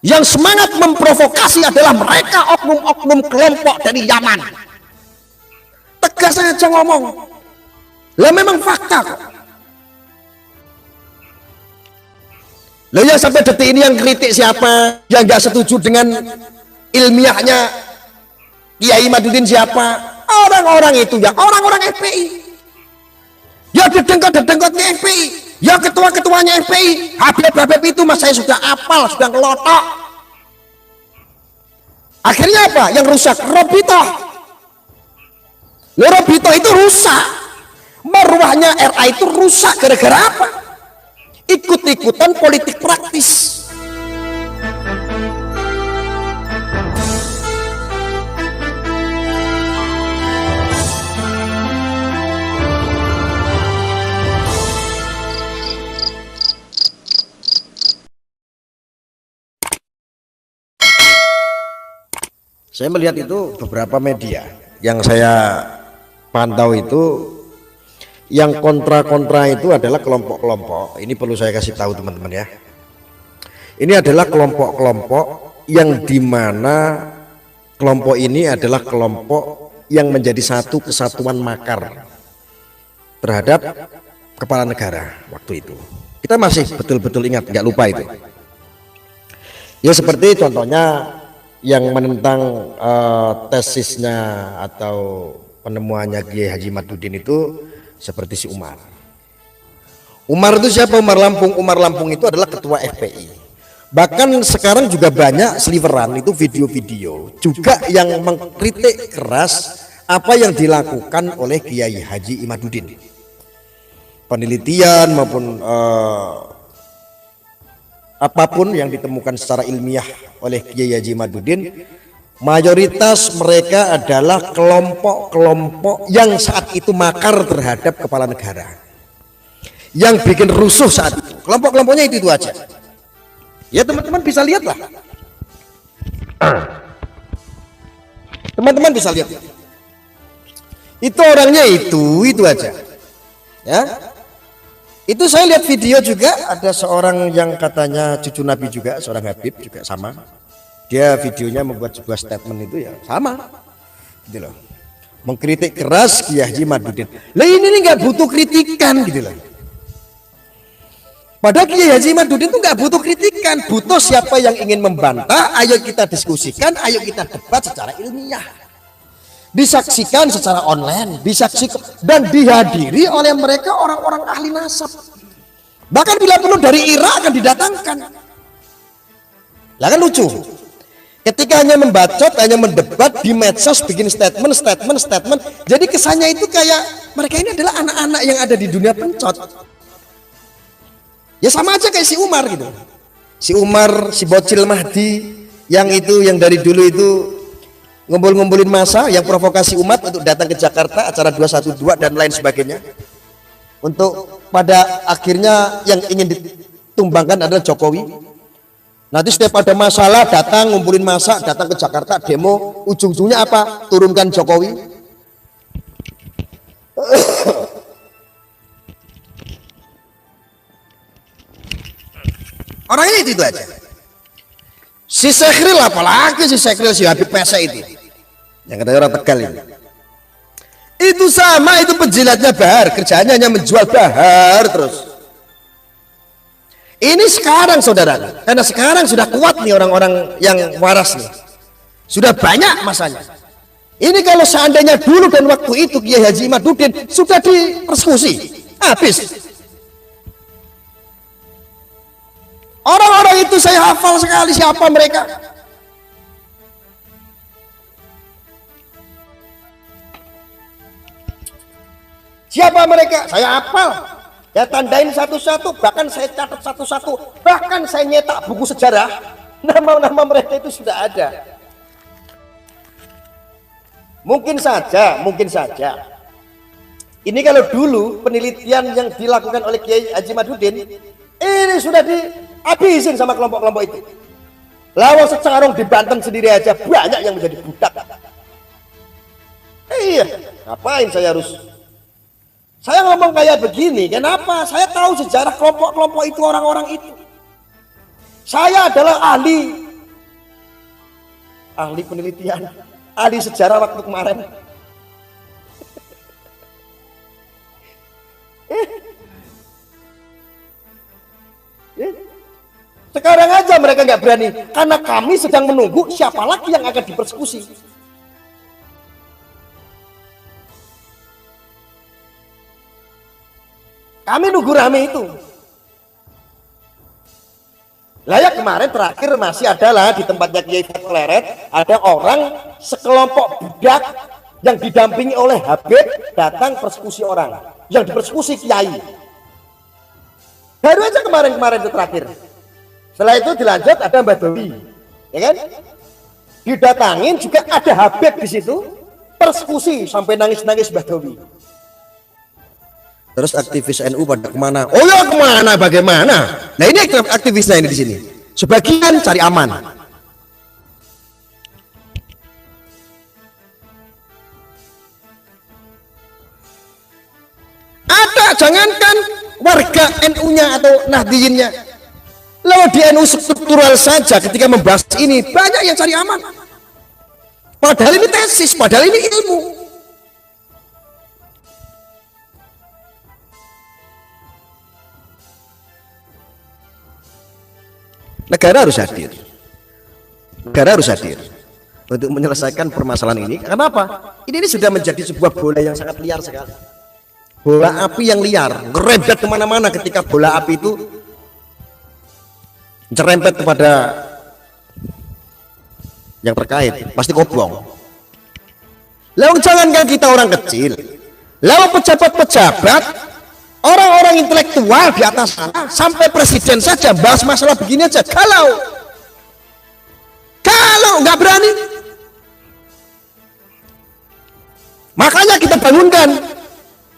Yang semangat memprovokasi adalah mereka oknum-oknum kelompok dari Yaman. Tegas aja ngomong. Lah memang fakta kok. Lah yang sampai detik ini yang kritik siapa? Yang nggak setuju dengan ilmiahnya Kiai Madudin siapa? Orang-orang itu ya, orang-orang FPI. Ya dedengkot-dedengkotnya FPI. Ya ketua-ketuanya FPI. Habib-habib itu mas saya sudah apal, sudah ngelotok. Akhirnya apa? Yang rusak Robito. Robito itu rusak. Marwahnya RA itu rusak gara-gara apa? Ikut-ikutan politik praktis. Saya melihat itu beberapa media yang saya pantau itu, yang kontra-kontra itu adalah kelompok-kelompok. Ini perlu saya kasih tahu teman-teman ya. Ini adalah kelompok-kelompok yang dimana kelompok ini adalah kelompok yang menjadi satu kesatuan makar terhadap kepala negara waktu itu. Kita masih betul-betul ingat, nggak lupa itu. Ya seperti contohnya yang menentang tesisnya atau penemuannya Kiai Haji Madudin itu seperti si Umar. Umar itu siapa? Umar Lampung. Umar Lampung itu adalah ketua FPI. Bahkan sekarang juga banyak seliweran itu video-video juga yang mengkritik keras apa yang dilakukan oleh Kiai Haji Imaduddin. Penelitian maupun apapun yang ditemukan secara ilmiah oleh Kiai Haji Imaduddin, mayoritas mereka adalah kelompok-kelompok yang saat itu makar terhadap kepala negara, yang bikin rusuh saat itu. Kelompok-kelompoknya itu aja. Ya teman-teman bisa lihatlah. Teman-teman bisa lihat. Itu orangnya itu aja. Ya. Itu saya lihat video juga, ada seorang yang katanya cucu Nabi juga, seorang Habib juga sama. Dia videonya membuat sebuah statement itu ya sama. Gitu loh. Mengkritik keras Kiai Haji Madudin. Lah ini nggak butuh kritikan gitu loh. Padahal Kiai Haji Madudin itu nggak butuh kritikan, butuh siapa yang ingin membantah, ayo kita diskusikan, ayo kita debat secara ilmiah. Disaksikan secara online, disaksikan dan dihadiri oleh mereka orang-orang ahli nasab. Bahkan bila perlu dari Irak akan didatangkan. Lah kan lucu. Ketika hanya membacot, hanya mendebat di medsos, bikin statement. Jadi kesannya itu kayak mereka ini adalah anak-anak yang ada di dunia pencot. Ya sama aja kayak si Umar gitu. Si Umar, si bocil Mahdi yang dari dulu itu ngumpul-ngumpulin massa yang provokasi umat untuk datang ke Jakarta, acara 212 dan lain sebagainya. Untuk pada akhirnya yang ingin ditumbangkan adalah Jokowi. Nanti setiap ada masalah datang ngumpulin massa, datang ke Jakarta demo, ujung-ujungnya apa? Turunkan Jokowi. Orangnya itu aja. Si Sekril, apalagi si Sekril, si Habib Pese itu yang kata orang Tegal ini. Itu sama, itu penjilatnya Bahar, kerjanya hanya menjual Bahar terus. Ini sekarang saudara, karena sekarang sudah kuat nih orang-orang yang waras nih, sudah banyak masanya. Ini kalau seandainya dulu dan waktu itu Kiai Haji Imaduddin sudah dipersekusi habis. Orang-orang itu saya hafal sekali siapa mereka. Siapa mereka? Saya hafal. Ya tandain satu-satu, bahkan saya catat satu-satu, bahkan saya nyetak buku sejarah. Nama-nama mereka itu sudah ada. Mungkin saja. Ini kalau dulu penelitian yang dilakukan oleh Kiai Haji Imaduddin, ini sudah dihabisin sama kelompok-kelompok itu. Lawang secarung di Banten sendiri aja banyak yang menjadi budak. Iya, ngapain saya ngomong kayak begini? Kenapa? Saya tahu sejarah kelompok-kelompok itu, orang-orang itu. Saya adalah ahli ahli penelitian, ahli sejarah waktu kemarin. Sekarang aja mereka nggak berani, karena kami sedang menunggu siapa lagi yang akan dipersekusi. Kami nunggu rame itu. Lah ya kemarin terakhir masih adalah di tempatnya Kiai Kleret, ada orang sekelompok budak yang didampingi oleh Habib datang persekusi orang, yang dipersekusi Kiai. Baru aja kemarin itu terakhir. Setelah itu dilanjut ada Mbah Dowi, ya kan? Didatangin juga ada Habib di situ, persekusi sampai nangis-nangis Mbah Dowi. Terus aktivis NU pada kemana? Oh ya kemana? Bagaimana? Nah ini aktivisnya ini di sini. Sebagian cari aman. Ada, jangankan warga NU-nya atau Nahdliyin-nya. Lalu di NU struktural saja ketika membahas ini banyak yang cari aman. Padahal ini tesis, padahal ini ilmu. Negara harus hadir. Negara harus hadir untuk menyelesaikan permasalahan ini. Kenapa? Ini sudah menjadi sebuah bola yang sangat liar sekali. Bola api yang liar, ngerembet kemana-mana. Ketika bola api itu cerempet kepada yang terkait, pasti kobong. Lalu jangankan kita orang kecil, lalu pejabat-pejabat, orang-orang intelektual di atas sana, sampai presiden saja bahas masalah begini aja kalau nggak berani. Makanya kita bangunkan,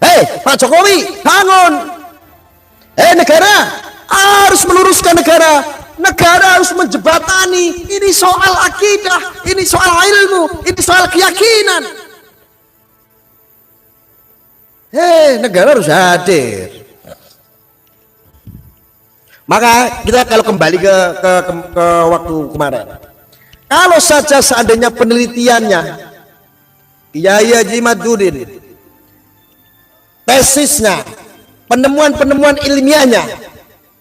hei Pak Jokowi bangun, hei negara harus meluruskan negara harus menjebatani, ini soal akidah, ini soal ilmu, ini soal keyakinan. Negara harus hadir. Maka kita kalau kembali ke waktu kemarin, kalau saja seandainya penelitiannya Kiai Haji Maduddin, tesisnya, penemuan-penemuan ilmiahnya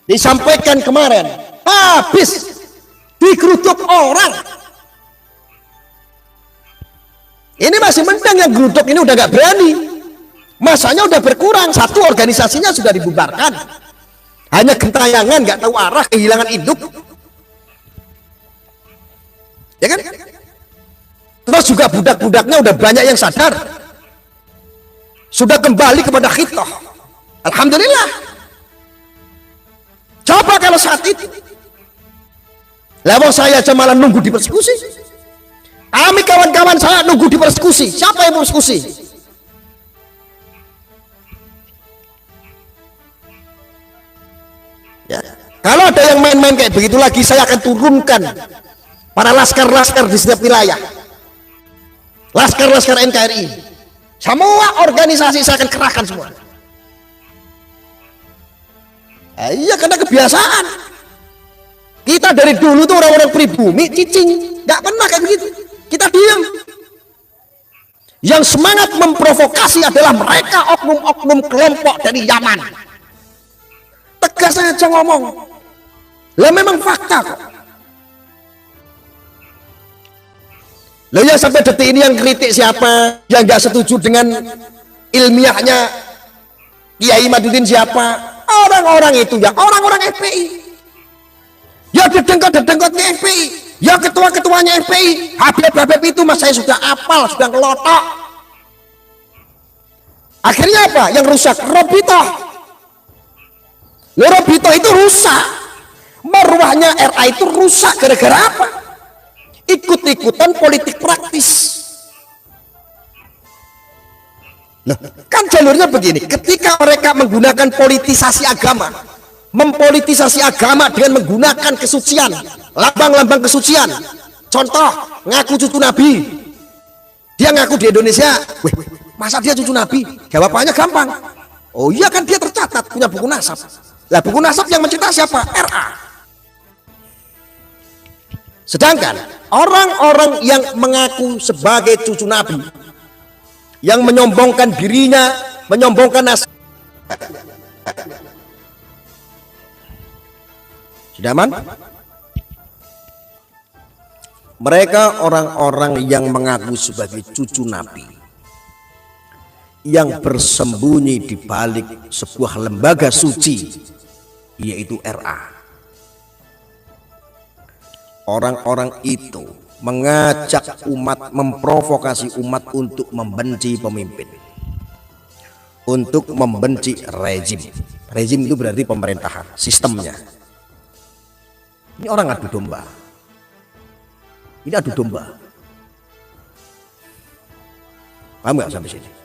disampaikan kemarin, habis digeruduk orang. Ini masih mendang, yang geruduk ini udah nggak berani. Masanya udah berkurang, satu organisasinya sudah dibubarkan, hanya gentayangan, nggak tahu arah, kehilangan induk, ya kan? Terus juga budak-budaknya udah banyak yang sadar, sudah kembali kepada khitoh. Alhamdulillah. Coba kalau saat itu, lawang saya aja malah nunggu dipersekusi, kami kawan-kawan saya nunggu dipersekusi, siapa yang persekusi? Ya. Kalau ada yang main-main kayak begitu lagi, saya akan turunkan para laskar-laskar di setiap wilayah, laskar-laskar NKRI, semua organisasi saya akan kerahkan semua. Iya, karena kebiasaan kita dari dulu tuh orang-orang pribumi, cicing, nggak pernah kayak begitu, kita diam. Yang semangat memprovokasi adalah mereka, oknum-oknum kelompok dari Yaman. Tegas aja ngomong, lah memang fakta kok. Lah ya sampai detik ini yang kritik siapa, yang nggak setuju dengan ilmiahnya Kiai Maduddin siapa? Orang-orang itu ya orang-orang FPI, ya dedengkot-dedengkotnya FPI, ya ketua-ketuanya FPI. Habib-habib itu mas saya sudah apal, sudah ngelotok. Akhirnya apa yang rusak? Robitoh. Robito itu rusak, marwahnya RA itu rusak gara-gara apa? Ikut-ikutan politik praktis. Loh, kan jalurnya begini, ketika mereka menggunakan politisasi agama, mempolitisasi agama dengan menggunakan kesucian, lambang-lambang kesucian. Contoh, ngaku cucu Nabi, dia ngaku di Indonesia, weh, masa dia cucu Nabi? Jawabannya gampang, oh iya kan dia tercatat punya buku nasab. Lah buku nasab yang mencetak siapa? RA. Sedangkan orang-orang yang mengaku sebagai cucu Nabi, yang menyombongkan dirinya, menyombongkan nasab, sudah aman? Mereka orang-orang yang mengaku sebagai cucu Nabi, yang bersembunyi di balik sebuah lembaga suci, yaitu RA. Orang-orang itu mengajak umat, memprovokasi umat untuk membenci pemimpin, untuk membenci rezim. Rezim itu berarti pemerintahan, sistemnya. Ini orang adu domba. Ini adu domba. Paham nggak sampai sini?